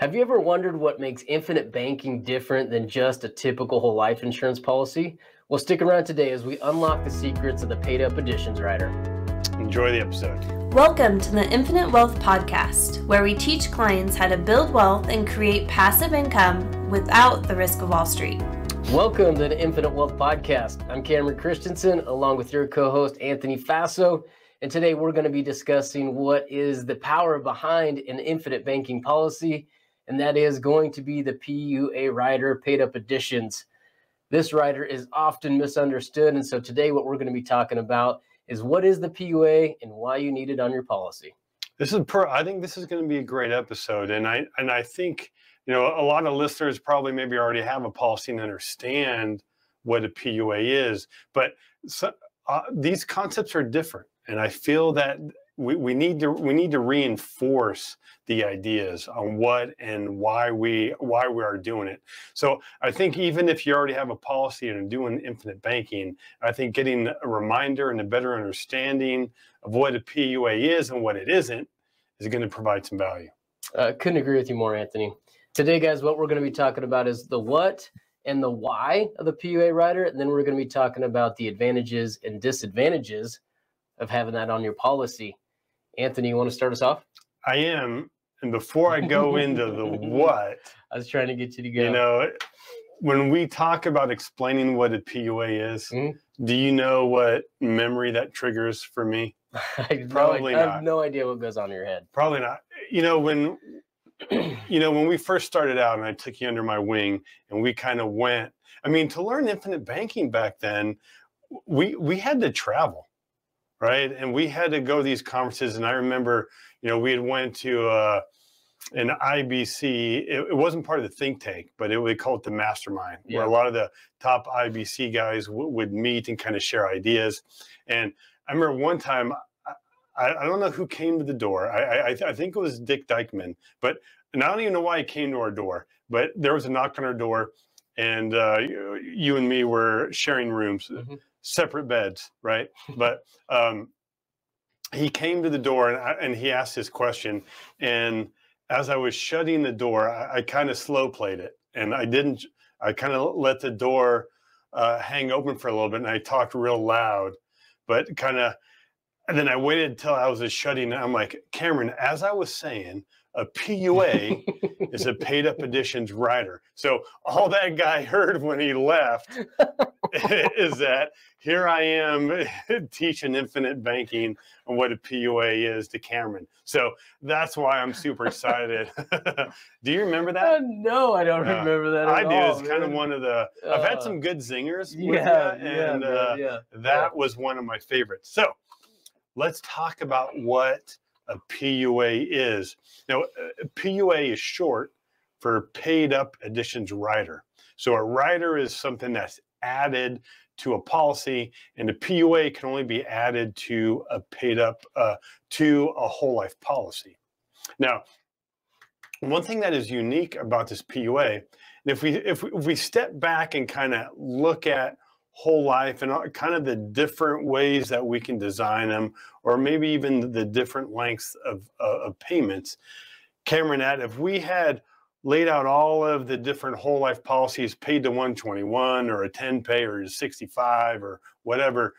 Have you ever wondered what makes infinite banking different than just a typical whole life insurance policy? Well, stick around today as we unlock the secrets of the paid up additions rider. Enjoy the episode. Welcome to the Infinite Wealth Podcast, where we teach clients how to build wealth and create passive income without the risk of Wall Street. Welcome to the Infinite Wealth Podcast. I'm Cameron Christensen, along with your co-host, Anthony Faso. And today we're going to be discussing what is the power behind an infinite banking policy, and that is going to be the PUA rider, paid up additions. This rider is often misunderstood, and so today what we're going to be talking about is what is the PUA and why you need it on your policy. I think this is going to be a great episode, and I think a lot of listeners probably maybe already have a policy and understand what a PUA is, but these concepts are different, and I feel that we need to reinforce the ideas on what and why we are doing it. So I think even if you already have a policy and are doing infinite banking, I think getting a reminder and a better understanding of what a PUA is and what it isn't is going to provide some value. Couldn't agree with you more, Anthony. Today, guys, what we're going to be talking about is the what and the why of the PUA rider, and then we're going to be talking about the advantages and disadvantages of having that on your policy. Anthony, you want to start us off? I am. And before I go into the what, I was trying to get you to go. When we talk about explaining what a PUA is, do you know what memory that triggers for me? Probably not. I have no idea what goes on in your head. Probably not. When we first started out and I took you under my wing and we kind of went, to learn infinite banking back then, we had to travel. Right. And we had to go to these conferences. And I remember, we had went to an IBC. It wasn't part of the think tank, but we call it the mastermind, where a lot of the top IBC guys would meet and kind of share ideas. And I remember one time, I don't know who came to the door. I think it was Dick Dykeman, but and I don't even know why he came to our door, but there was a knock on our door and you and me were sharing rooms. Separate beds, right? But he came to the door and he asked his question. And as I was shutting the door, I kind of slow played it. And I kind of let the door hang open for a little bit. And I talked real loud, but and then I waited until I was just shutting. I'm like, Cameron, as I was saying, a PUA is a paid up additions rider. So all that guy heard when he left is that here I am teaching infinite banking and what a PUA is to Cameron. So that's why I'm super excited. Do you remember that? No, I don't remember that at all. I do. It's kind of one of the, I've had some good zingers. That was one of my favorites. So let's talk about what a PUA is. Now, PUA is short for paid up additions rider. So a rider is something that's added to a policy, and a PUA can only be added to a paid up to a whole life policy. Now, one thing that is unique about this PUA, and if we step back and kind of look at whole life and kind of the different ways that we can design them, or maybe even the different lengths of payments. Cameron, if we had laid out all of the different whole life policies, paid to 121 or a 10 pay or 65 or whatever,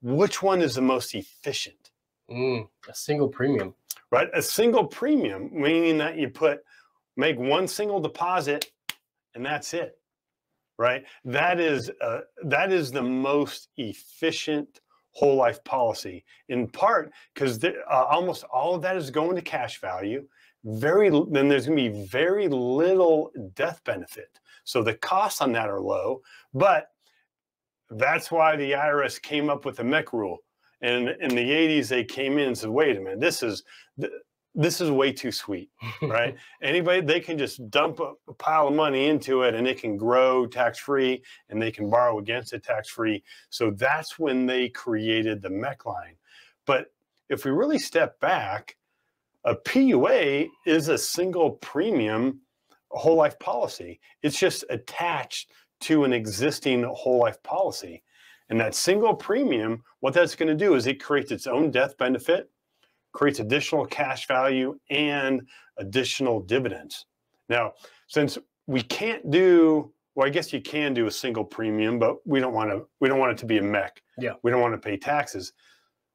which one is the most efficient? A single premium. Right, a single premium, meaning that you make one single deposit and that's it. Right, that is the most efficient whole life policy, in part because almost all of that is going to cash value. Then there's going to be very little death benefit, so the costs on that are low. But that's why the IRS came up with the MEC rule, and in the 80s they came in and said, "Wait a minute, this is way too sweet, right? Anybody, they can just dump a pile of money into it and it can grow tax-free and they can borrow against it tax-free." So that's when they created the MEC line. But if we really step back, a PUA is a single premium whole life policy. It's just attached to an existing whole life policy. And that single premium, what that's going to do is it creates its own death benefit, creates additional cash value and additional dividends. Now, since we can't do, well, I guess you can do a single premium, but we don't want it to be a mech. Yeah. We don't want to pay taxes.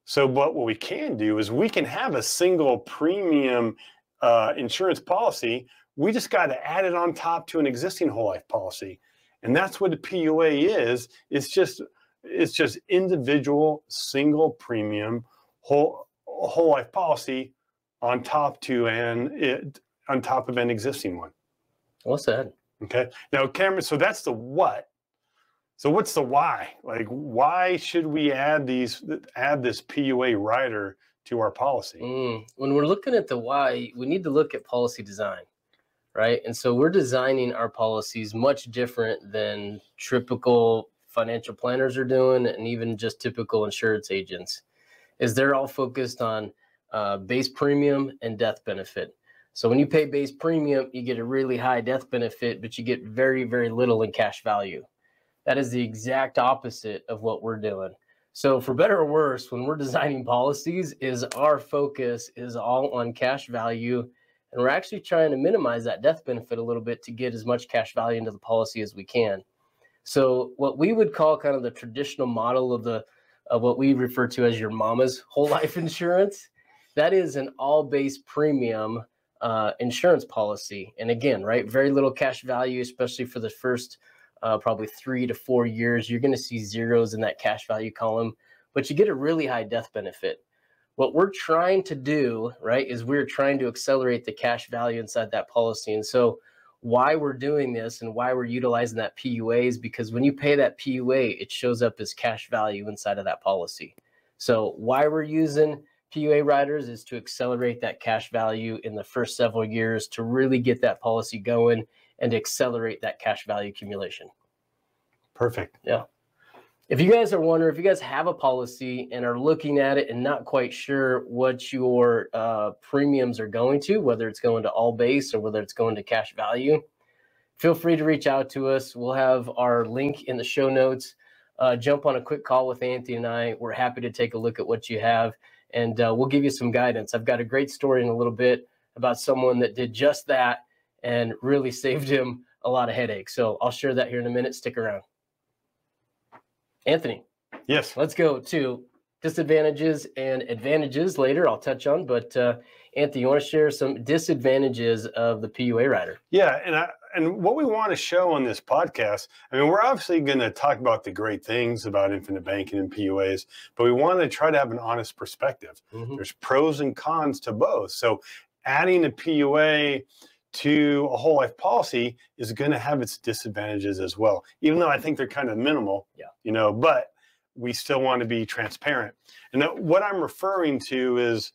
So, but what we can do is we can have a single premium insurance policy. We just got to add it on top to an existing whole life policy. And that's what a PUA is. It's just individual single premium whole life policy on top of an existing one. Well said. Okay. Now, Cameron, so that's the what. So what's the why? Like, why should we add this PUA rider to our policy? When we're looking at the why, we need to look at policy design, right? And so we're designing our policies much different than typical financial planners are doing, and even just typical insurance agents, is they're all focused on base premium and death benefit. So when you pay base premium, you get a really high death benefit, but you get very, very little in cash value. That is the exact opposite of what we're doing. So for better or worse, when we're designing policies, our focus is all on cash value, and we're actually trying to minimize that death benefit a little bit to get as much cash value into the policy as we can. So what we would call kind of the traditional model of what we refer to as your mama's whole life insurance, that is an all base premium insurance policy. And again, right, very little cash value, especially for the first probably 3 to 4 years. You're going to see zeros in that cash value column, but you get a really high death benefit. What we're trying to do, right, is we're trying to accelerate the cash value inside that policy. And so why we're doing this and why we're utilizing that PUA is because when you pay that PUA, it shows up as cash value inside of that policy. So why we're using PUA riders is to accelerate that cash value in the first several years to really get that policy going and accelerate that cash value accumulation. Perfect. Yeah. If you guys are wondering, if you guys have a policy and are looking at it and not quite sure what your premiums are going to, whether it's going to all base or whether it's going to cash value, feel free to reach out to us. We'll have our link in the show notes. Jump on a quick call with Anthony and I. We're happy to take a look at what you have, and we'll give you some guidance. I've got a great story in a little bit about someone that did just that and really saved him a lot of headaches. So I'll share that here in a minute. Stick around. Anthony. Yes. Let's go to disadvantages and advantages later. I'll touch on, but Anthony, you want to share some disadvantages of the PUA rider? Yeah, and what we want to show on this podcast, I mean, we're obviously going to talk about the great things about infinite banking and PUAs, but we want to try to have an honest perspective. Mm-hmm. There's pros and cons to both. So adding a PUA to a whole life policy is going to have its disadvantages as well, even though I think they're kind of minimal, but we still want to be transparent. And what I'm referring to is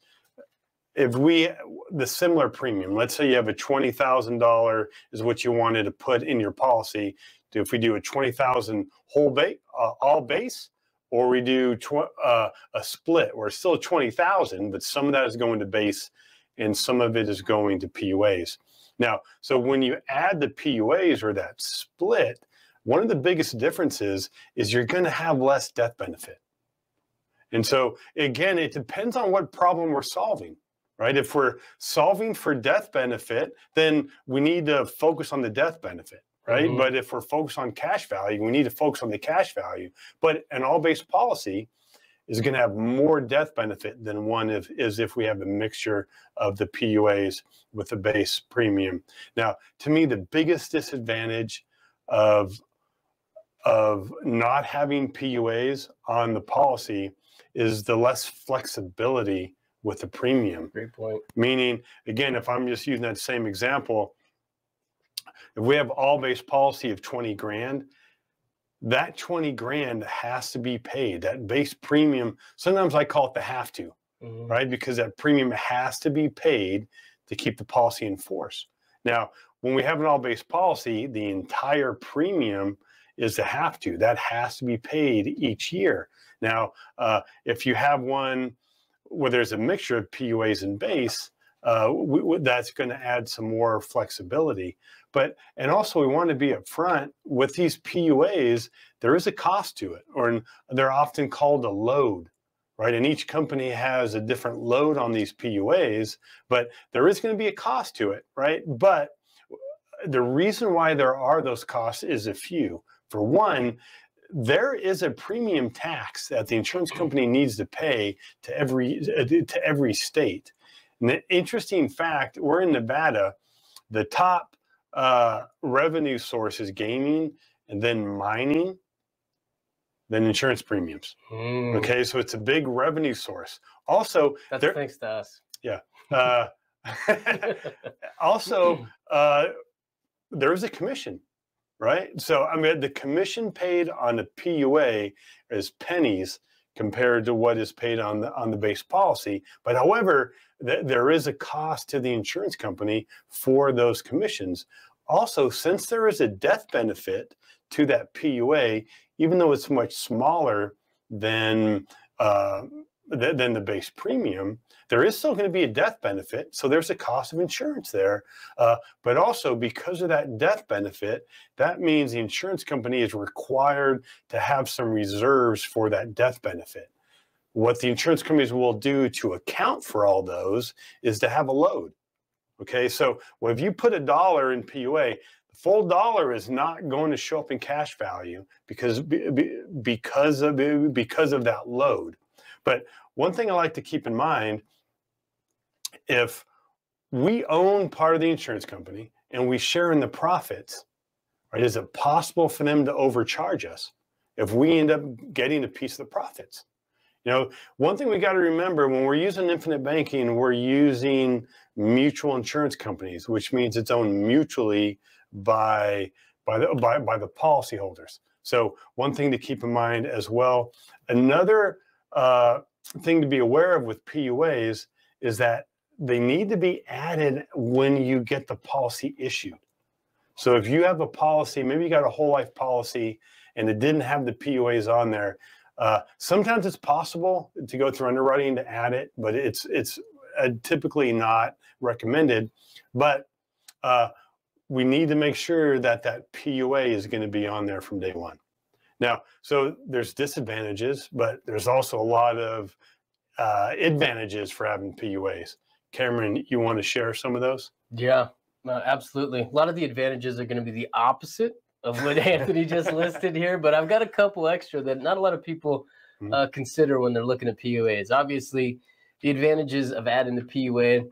the similar premium, let's say you have a $20,000 is what you wanted to put in your policy. If we do a 20,000 whole base, all base, or we do a split where it's still 20,000, but some of that is going to base and some of it is going to PUAs. Now, so when you add the PUAs or that split, one of the biggest differences is you're going to have less death benefit. And so, again, it depends on what problem we're solving, right? If we're solving for death benefit, then we need to focus on the death benefit, right? Mm-hmm. But if we're focused on cash value, we need to focus on the cash value. But an all-base policy is going to have more death benefit than one if we have a mixture of the PUAs with the base premium. Now, to me, the biggest disadvantage of not having PUAs on the policy is the less flexibility with the premium. Great point. Meaning, again, if I'm just using that same example, if we have all base policy of 20 grand, that 20 grand has to be paid. That base premium, sometimes I call it the have to, right? Because that premium has to be paid to keep the policy in force. Now, when we have an all base policy, the entire premium is the have to. That has to be paid each year. Now, if you have one where there's a mixture of PUAs and base, that's going to add some more flexibility. And also we want to be upfront with these PUAs. There is a cost to it, or they're often called a load, right? And each company has a different load on these PUAs, but there is going to be a cost to it, right? But the reason why there are those costs is a few. For one, there is a premium tax that the insurance company needs to pay to every state. And the interesting fact, we're in Nevada, the top revenue source is gaming, and then mining, then insurance premiums. Okay, so it's a big revenue source. Also, that's thanks to us. Yeah. Also, there is a commission, right? So, I mean, the commission paid on a PUA is pennies compared to what is paid on the base policy. But however, there is a cost to the insurance company for those commissions. Also, since there is a death benefit to that PUA, even though it's much smaller than the base premium, there is still going to be a death benefit. So there's a cost of insurance there. But also because of that death benefit, that means the insurance company is required to have some reserves for that death benefit. What the insurance companies will do to account for all those is to have a load. Okay, so if you put $1 in PUA, the full dollar is not going to show up in cash value because of that load. But one thing I like to keep in mind, if we own part of the insurance company and we share in the profits, right, is it possible for them to overcharge us if we end up getting a piece of the profits? You know, one thing we got to remember when we're using infinite banking, we're using mutual insurance companies, which means it's owned mutually by the policyholders. So one thing to keep in mind as well. Another thing to be aware of with PUAs is that they need to be added when you get the policy issued. So if you have a policy, maybe you got a whole life policy and it didn't have the PUAs on there, sometimes it's possible to go through underwriting to add it, but it's typically not recommended. But we need to make sure that that PUA is going to be on there from day one. Now, so there's disadvantages, but there's also a lot of advantages for having PUAs. Cameron, you want to share some of those? Yeah, absolutely. A lot of the advantages are going to be the opposite of what Anthony just listed here, but I've got a couple extra that not a lot of people consider when they're looking at PUAs. Obviously, the advantages of adding the PUA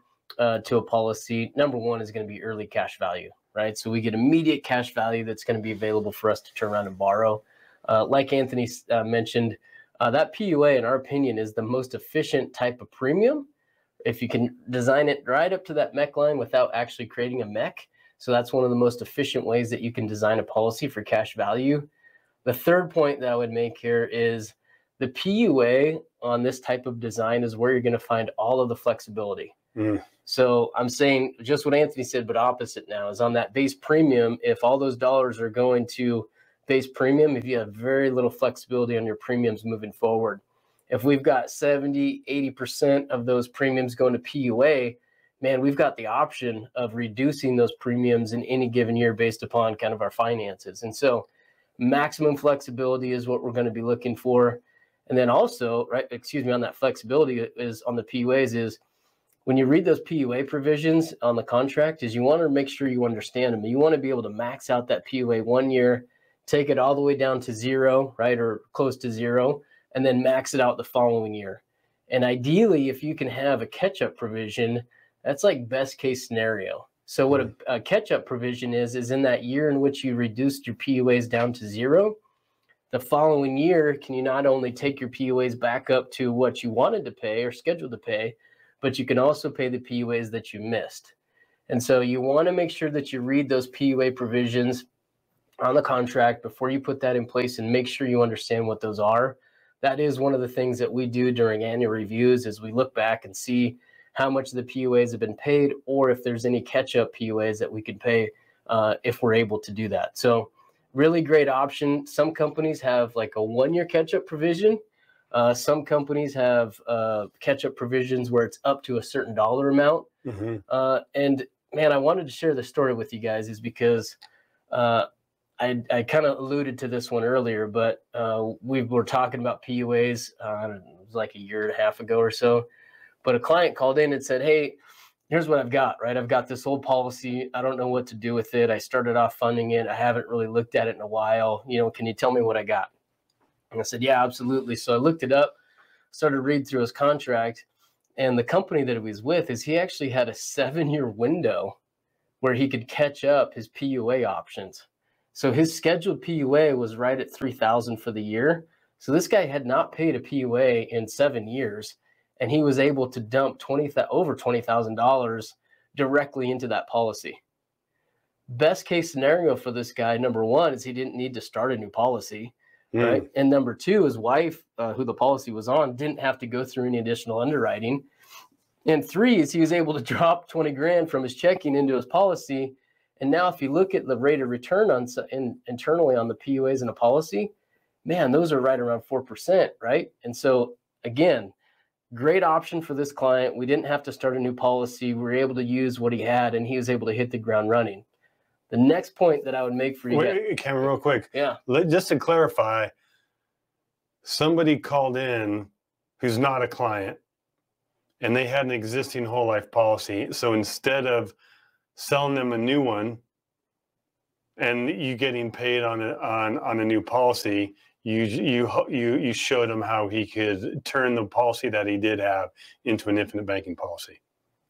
to a policy, number one is going to be early cash value, right? So we get immediate cash value that's going to be available for us to turn around and borrow. Like Anthony mentioned, that PUA, in our opinion, is the most efficient type of premium if you can design it right up to that MEC line without actually creating a MEC. So that's one of the most efficient ways that you can design a policy for cash value. The third point that I would make here is the PUA on this type of design is where you're going to find all of the flexibility. So I'm saying just what Anthony said, but opposite now is on that base premium. If all those dollars are going to base premium, if you have very little flexibility on your premiums moving forward, if we've got 70, 80% of those premiums going to PUA, man, we've got the option of reducing those premiums in any given year based upon kind of our finances. And so maximum flexibility is what we're going to be looking for. And then also, right, on that flexibility is on the PUAs is when you read those PUA provisions on the contract is you want to make sure you understand them. You want to be able to max out that PUA 1 year, take it all the way down to zero, right, or close to zero, and then max it out the following year. And ideally, if you can have a catch-up provision, that's like best case scenario. So what a catch-up provision is in that year in which you reduced your PUAs down to zero, the following year, can you not only take your PUAs back up to what you wanted to pay or scheduled to pay, but you can also pay the PUAs that you missed. And so you want to make sure that you read those PUA provisions on the contract before you put that in place and make sure you understand what those are. That is one of the things that we do during annual reviews is we look back and see how much of the PUAs have been paid or if there's any catch-up PUAs that we could pay if we're able to do that. So really great option. Some companies have like a 1-year catch-up provision. Some companies have catch-up provisions where it's up to a certain dollar amount. And man, I wanted to share the story with you guys is because I kind of alluded to this one earlier, but we were talking about PUAs it was like a year and a half ago or so. But a client called in and said, hey, here's what I've got, right? I've got this old policy. I don't know what to do with it. I started off funding it. I haven't really looked at it in a while. Can you tell me what I got? And I said, yeah, absolutely. So I looked it up, started reading through his contract, and the company that he was with is he actually had a 7-year window where he could catch up his PUA options. So his scheduled PUA was right at $3,000 for the year. So this guy had not paid a PUA in 7 years, and he was able to dump over $20,000 directly into that policy. Best case scenario for this guy, number one, is he didn't need to start a new policy, right? And number two, his wife, who the policy was on, didn't have to go through any additional underwriting. And three is he was able to drop 20 grand from his checking into his policy. And now if you look at the rate of return internally on the PUAs in a policy, man, those are right around 4%, right? And so again, great option for this client. We didn't have to start a new policy. We were able to use what he had, and he was able to hit the ground running. The next point that I would make for you Wait, Cameron, real quick. Yeah. Just to clarify, somebody called in who's not a client, and they had an existing whole life policy. So instead of selling them a new one and you getting paid on a new policy, you showed him how he could turn the policy that he did have into an infinite banking policy.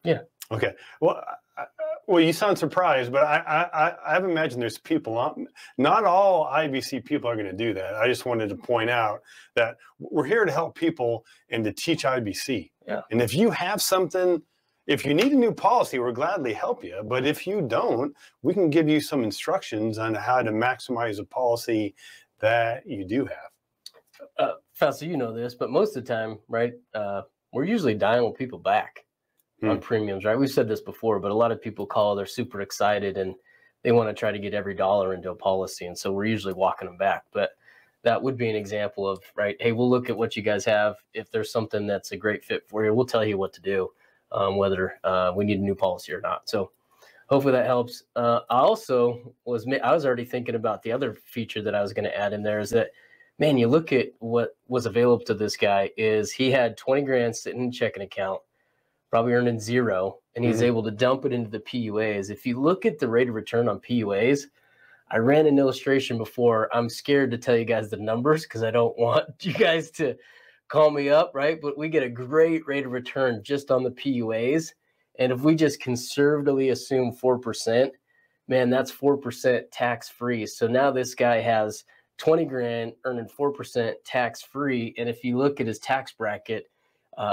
Yeah. Okay. Well, you sound surprised, but I imagine there's people, not all IBC people are going to do that. I just wanted to point out that we're here to help people and to teach IBC. Yeah. And if you have something, if you need a new policy, we'll gladly help you. But if you don't, we can give you some instructions on how to maximize a policy that you do have. Fausto, you know this, but most of the time, right, we're usually dialing people back on premiums, right? We've said this before, but a lot of people call, they're super excited and they want to try to get every dollar into a policy. And so we're usually walking them back. But that would be an example of, right, hey, we'll look at what you guys have. If there's something that's a great fit for you, we'll tell you what to do, whether we need a new policy or not. So hopefully that helps. I was already thinking about the other feature that I was going to add in there is that, man, you look at what was available to this guy is he had 20 grand sitting in a checking account, probably earning zero, and he's able to dump it into the PUAs. If you look at the rate of return on PUAs, I ran an illustration before. I'm scared to tell you guys the numbers because I don't want you guys to call me up, right? But we get a great rate of return just on the PUAs. And if we just conservatively assume 4%, man, that's 4% tax-free. So now this guy has 20 grand earning 4% tax-free. And if you look at his tax bracket,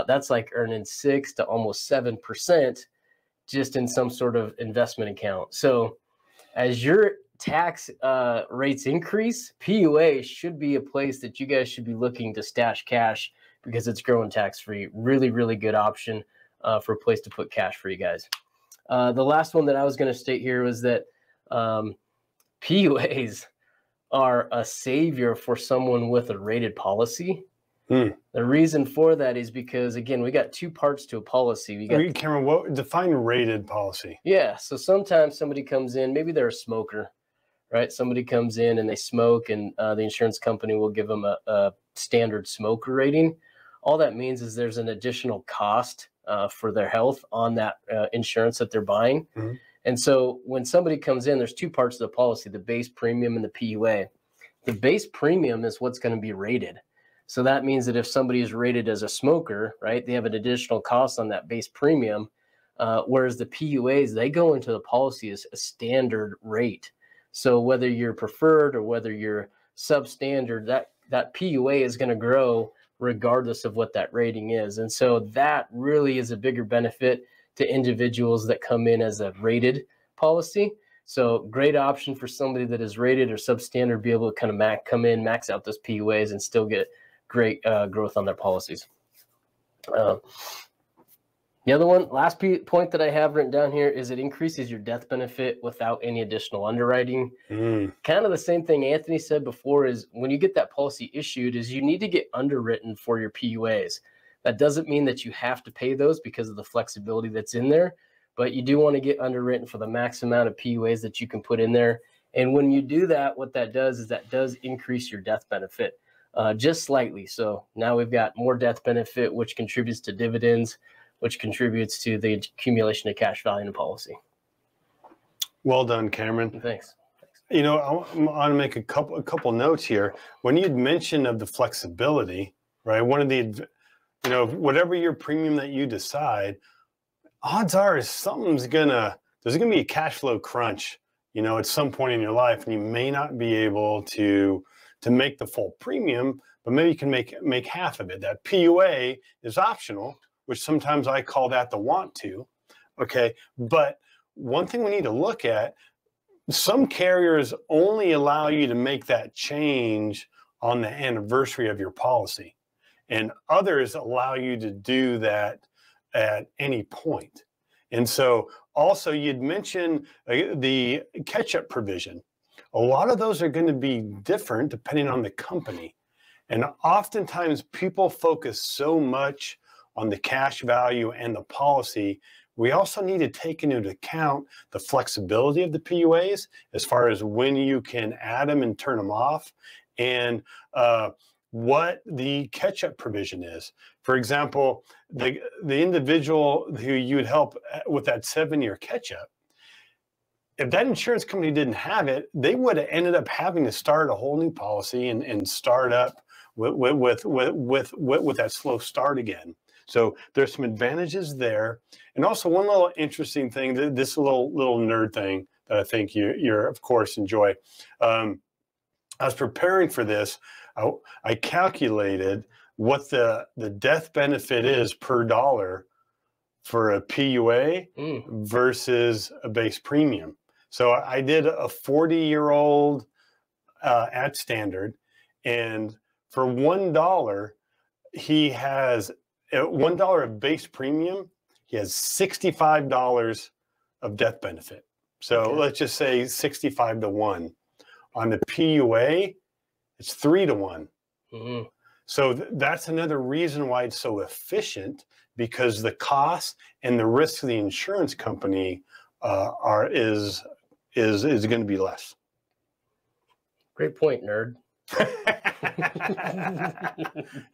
that's like earning 6 to almost 7% just in some sort of investment account. So as your tax rates increase, PUA should be a place that you guys should be looking to stash cash because it's growing tax-free. Really, really good option for a place to put cash for you guys. The last one that I was going to state here was that PUAs are a savior for someone with a rated policy. The reason for that is because, again, we got two parts to a policy. Cameron, define rated policy? Yeah. So sometimes somebody comes in, maybe they're a smoker, right? Somebody comes in and they smoke, and the insurance company will give them a standard smoker rating. All that means is there's an additional cost for their health on that insurance that they're buying. And so when somebody comes in, there's two parts of the policy, the base premium and the PUA. The base premium is what's going to be rated. So that means that if somebody is rated as a smoker, right, they have an additional cost on that base premium, whereas the PUAs, they go into the policy as a standard rate. So whether you're preferred or whether you're substandard, that PUA is going to grow regardless of what that rating is. And so that really is a bigger benefit to individuals that come in as a rated policy. So great option for somebody that is rated or substandard, be able to kind of come in, max out those PUAs and still get great growth on their policies. The other one, last point that I have written down here is it increases your death benefit without any additional underwriting. Kind of the same thing Anthony said before is when you get that policy issued is you need to get underwritten for your PUAs. That doesn't mean that you have to pay those because of the flexibility that's in there, but you do want to get underwritten for the max amount of PUAs that you can put in there. And when you do that, what that does is that does increase your death benefit just slightly. So now we've got more death benefit, which contributes to dividends, which contributes to the accumulation of cash value in the policy. Well done, Cameron. Thanks. You know, I want to make a couple notes here. When you'd mentioned of the flexibility, right? One of the, you know, whatever your premium that you decide, odds are there's gonna be a cash flow crunch, you know, at some point in your life, and you may not be able to make the full premium, but maybe you can make half of it. That PUA is optional, which sometimes I call that the want to. Okay, but one thing we need to look at, some carriers only allow you to make that change on the anniversary of your policy, and others allow you to do that at any point. And so also you'd mentioned the catch-up provision. A lot of those are going to be different depending on the company. And oftentimes people focus so much on the cash value and the policy. We also need to take into account the flexibility of the PUAs as far as when you can add them and turn them off, and what the catch-up provision is. For example, the individual who you would help with that 7-year catch-up, if that insurance company didn't have it, they would have ended up having to start a whole new policy and start up with that slow start again. So there's some advantages there. And also one little interesting thing, this little nerd thing that I think you're of course enjoy. I was preparing for this. I calculated what the death benefit is per dollar for a PUA versus a base premium. So I did a 40-year-old at standard, and for $1, he has $1 of base premium. He has $65 of death benefit. So okay, let's just say 65 to 1. On the PUA, it's 3 to 1. Mm-hmm. So that's another reason why it's so efficient, because the cost and the risk of the insurance company is going to be less. Great point, nerd.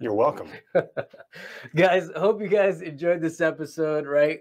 You're welcome. Guys, I hope you guys enjoyed this episode, right?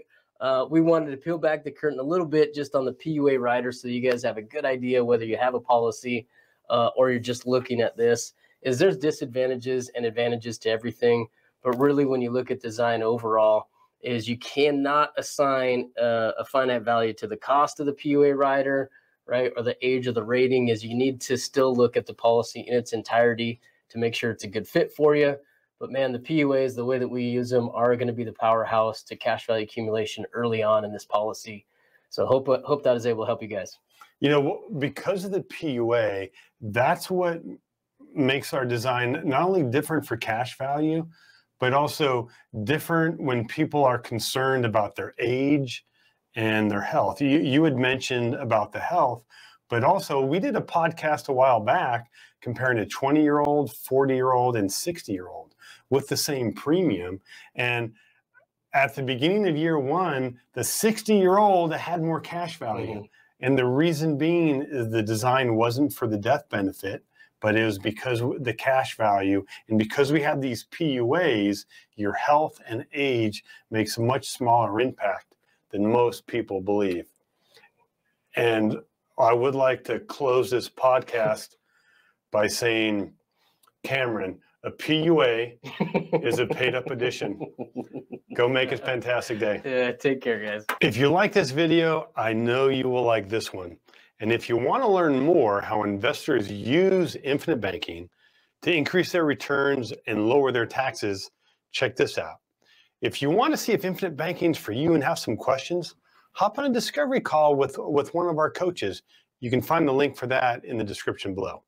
We wanted to peel back the curtain a little bit just on the PUA rider, so you guys have a good idea whether you have a policy or you're just looking at this. There's disadvantages and advantages to everything, but really when you look at design overall, you cannot assign a finite value to the cost of the PUA rider, right, or the age of the rating. You need to still look at the policy in its entirety to make sure it's a good fit for you. But man, the PUAs, the way that we use them, are going to be the powerhouse to cash value accumulation early on in this policy. So hope that is able to help you guys. You know, because of the PUA, that's what makes our design not only different for cash value, but also different when people are concerned about their age and their health. You had mentioned about the health, but also we did a podcast a while back comparing a 20-year-old, 40-year-old, and 60-year-old with the same premium. And at the beginning of year one, the 60-year-old had more cash value. Mm-hmm. And the reason being is the design wasn't for the death benefit, but it was because the cash value, and because we have these PUAs, your health and age makes a much smaller impact than most people believe. And I would like to close this podcast by saying, Cameron, a PUA is a paid up addition. Go make it a fantastic day. Yeah, take care, guys. If you like this video, I know you will like this one. And if you want to learn more how investors use infinite banking to increase their returns and lower their taxes, check this out. If you want to see if infinite banking is for you and have some questions, hop on a discovery call with one of our coaches. You can find the link for that in the description below.